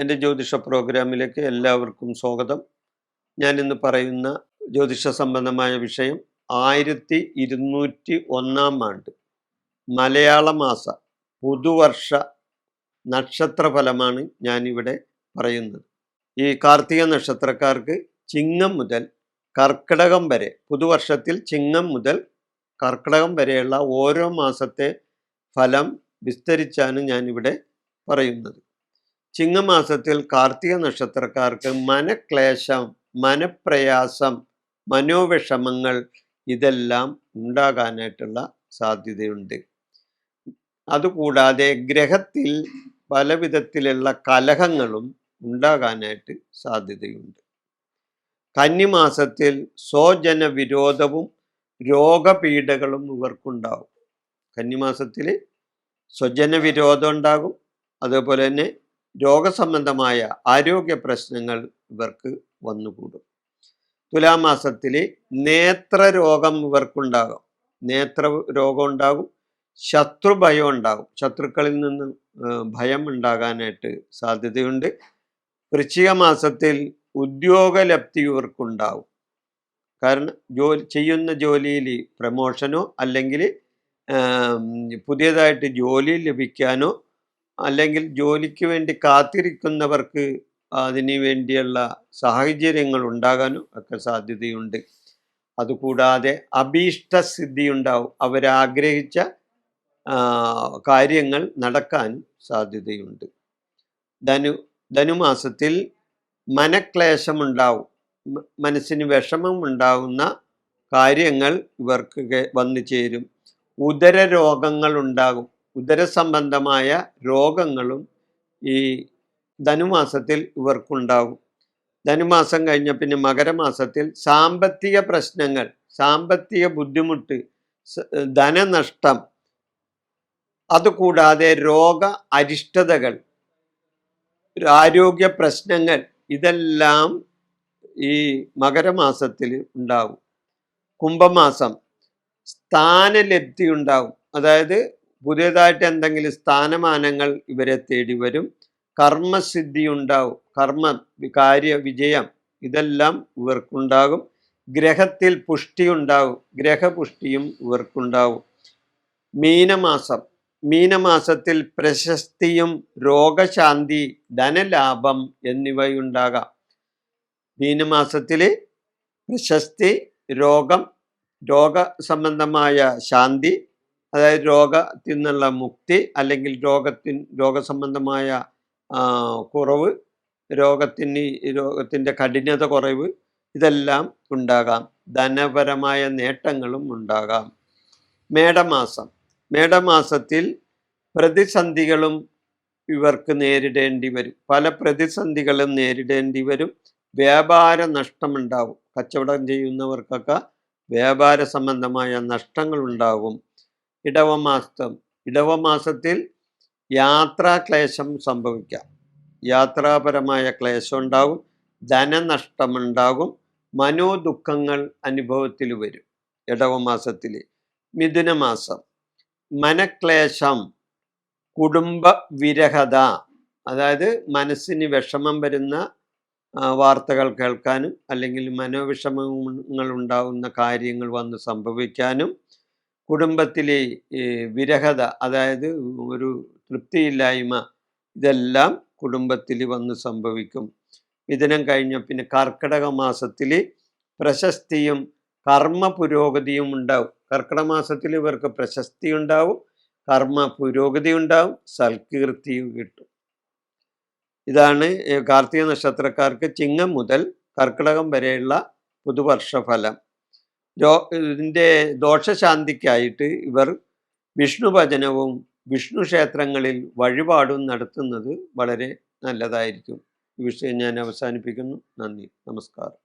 എൻ്റെ ജ്യോതിഷ പ്രോഗ്രാമിലേക്ക് എല്ലാവർക്കും സ്വാഗതം. ഞാൻ ഇന്ന് പറയുന്ന ജ്യോതിഷ സംബന്ധമായ വിഷയം 1201 ആണ്ട് മലയാള മാസ പുതുവർഷ നക്ഷത്രഫലമാണ് ഞാനിവിടെ പറയുന്നത്. ഈ കാർത്തിക നക്ഷത്രക്കാർക്ക് ചിങ്ങം മുതൽ കർക്കിടകം വരെ, പുതുവർഷത്തിൽ ചിങ്ങം മുതൽ കർക്കിടകം വരെയുള്ള ഓരോ മാസത്തെ ഫലം വിസ്തരിച്ചാണ് ഞാനിവിടെ പറയുന്നത്. ചിങ്ങമാസത്തിൽ കാർത്തിക നക്ഷത്രക്കാർക്ക് മനക്ലേശം, മനപ്രയാസം, മനോവിഷമങ്ങൾ ഇതെല്ലാം ഉണ്ടാകാനായിട്ടുള്ള സാധ്യതയുണ്ട്. അതുകൂടാതെ ഗ്രഹത്തിൽ പല വിധത്തിലുള്ള കലഹങ്ങളും ഉണ്ടാകാനായിട്ട് സാധ്യതയുണ്ട്. കന്നിമാസത്തിൽ സ്വജന വിരോധവും രോഗപീഠകളും ഇവർക്കുണ്ടാവും. കന്നിമാസത്തിൽ സ്വജന വിരോധം ഉണ്ടാകും. അതേപോലെ തന്നെ രോഗസംബന്ധമായ ആരോഗ്യ പ്രശ്നങ്ങൾ ഇവർക്ക് വന്നുകൂടും. തുലാമാസത്തിൽ നേത്രരോഗം ഇവർക്കുണ്ടാകും. നേത്ര രോഗം ഉണ്ടാകും. ശത്രുഭയം ഉണ്ടാകും. ശത്രുക്കളിൽ നിന്ന് ഭയം ഉണ്ടാകാനായിട്ട് സാധ്യതയുണ്ട്. വൃശ്ചിക മാസത്തിൽ ഉദ്യോഗലബ്ധി ഇവർക്കുണ്ടാകും. കാരണം ചെയ്യുന്ന ജോലിയിൽ പ്രമോഷനോ അല്ലെങ്കിൽ പുതിയതായിട്ട് ജോലി ലഭിക്കാനോ അല്ലെങ്കിൽ ജോലിക്ക് വേണ്ടി കാത്തിരിക്കുന്നവർക്ക് അതിനു വേണ്ടിയുള്ള സാഹചര്യങ്ങൾ ഉണ്ടാകാനും ഒക്കെ സാധ്യതയുണ്ട്. അതുകൂടാതെ അഭീഷ്ടസിദ്ധി ഉണ്ടാവും. അവരാഗ്രഹിച്ച കാര്യങ്ങൾ നടക്കാൻ സാധ്യതയുണ്ട്. ധനുമാസത്തിൽ മനക്ലേശമുണ്ടാവും. മനസ്സിന് വിഷമം ഉണ്ടാകുന്ന കാര്യങ്ങൾ ഇവർക്ക് വന്നു ചേരും. ഉദര രോഗങ്ങൾ ഉണ്ടാകും. ഉദരസംബന്ധമായ രോഗങ്ങളും ഈ ധനുമാസത്തിൽ ഇവർക്കുണ്ടാകും. ധനുമാസം കഴിഞ്ഞ പിന്നെ മകരമാസത്തിൽ സാമ്പത്തിക പ്രശ്നങ്ങൾ, സാമ്പത്തിക ബുദ്ധിമുട്ട്, ധനനഷ്ടം, അതുകൂടാതെ രോഗ അരിഷ്ടതകൾ, ആരോഗ്യ പ്രശ്നങ്ങൾ ഇതെല്ലാം ഈ മകരമാസത്തിൽ ഉണ്ടാകും. കുംഭമാസം സ്ഥാനലബ്ധി ഉണ്ടാകും. അതായത് പുതിയതായിട്ട് എന്തെങ്കിലും സ്ഥാനമാനങ്ങൾ ഇവരെ തേടി വരും. കർമ്മസിദ്ധി ഉണ്ടാവും. കാര്യ വിജയം ഇതെല്ലാം ഇവർക്കുണ്ടാകും. ഗ്രഹത്തിൽ പുഷ്ടി ഉണ്ടാകും. ഗ്രഹപുഷ്ടിയും ഇവർക്കുണ്ടാവും. മീനമാസത്തിൽ പ്രശസ്തിയും രോഗശാന്തി, ധനലാഭം എന്നിവയുണ്ടാകാം. മീനമാസത്തിൽ പ്രശസ്തി, രോഗ സംബന്ധമായ ശാന്തി, അതായത് രോഗത്തിൽ നിന്നുള്ള മുക്തി, അല്ലെങ്കിൽ രോഗസംബന്ധമായ കുറവ്, രോഗത്തിൻ്റെ കഠിനത കുറവ്, ഇതെല്ലാം ഉണ്ടാകാം. ധനപരമായ നേട്ടങ്ങളും ഉണ്ടാകാം. മേടമാസത്തിൽ പ്രതിസന്ധികളും ഇവർക്ക് നേരിടേണ്ടി വരും. പല പ്രതിസന്ധികളും നേരിടേണ്ടി വരും. വ്യാപാര നഷ്ടമുണ്ടാവും. കച്ചവടം ചെയ്യുന്നവർക്കൊക്കെ വ്യാപാര സംബന്ധമായ നഷ്ടങ്ങൾ ഉണ്ടാകും. ഇടവമാസത്തിൽ യാത്രാക്ലേശം സംഭവിക്കാം. യാത്രാപരമായ ക്ലേശം ഉണ്ടാകും. ധനനഷ്ടമുണ്ടാകും. മനോദുഃഖങ്ങൾ അനുഭവത്തിൽ വരും ഇടവമാസത്തിൽ. മിഥുനമാസം മനക്ലേശം, കുടുംബ വിരഹത, അതായത് മനസ്സിന് വിഷമം വരുന്ന വാർത്തകൾ കേൾക്കാനും അല്ലെങ്കിൽ മനോവിഷമങ്ങൾ ഉണ്ടാകുന്ന കാര്യങ്ങൾ വന്ന് സംഭവിക്കാനും, കുടുംബത്തിലെ വിരഹത, അതായത് ഒരു തൃപ്തിയില്ലായ്മ, ഇതെല്ലാം കുടുംബത്തിൽ വന്ന് സംഭവിക്കും. മിഥുനം കഴിഞ്ഞ പിന്നെ കർക്കിടക മാസത്തിൽ പ്രശസ്തിയും കർമ്മ പുരോഗതിയും ഉണ്ടാവും. കർക്കിടക മാസത്തിൽ ഇവർക്ക് പ്രശസ്തി ഉണ്ടാവും, കർമ്മ പുരോഗതി ഉണ്ടാവും, സൽകീർത്തിയും കിട്ടും. ഇതാണ് കാർത്തിക നക്ഷത്രക്കാർക്ക് ചിങ്ങം മുതൽ കർക്കിടകം വരെയുള്ള പുതുവർഷ ഫലം. ഇതിൻ്റെ ദോഷശാന്തിക്കായിട്ട് ഇവർ വിഷ്ണു ഭജനവും വിഷ്ണു ക്ഷേത്രങ്ങളിൽ വഴിപാടും നടത്തുന്നത് വളരെ നല്ലതായിരിക്കും. ഈ വിഷയം ഞാൻ അവസാനിപ്പിക്കുന്നു. നന്ദി, നമസ്കാരം.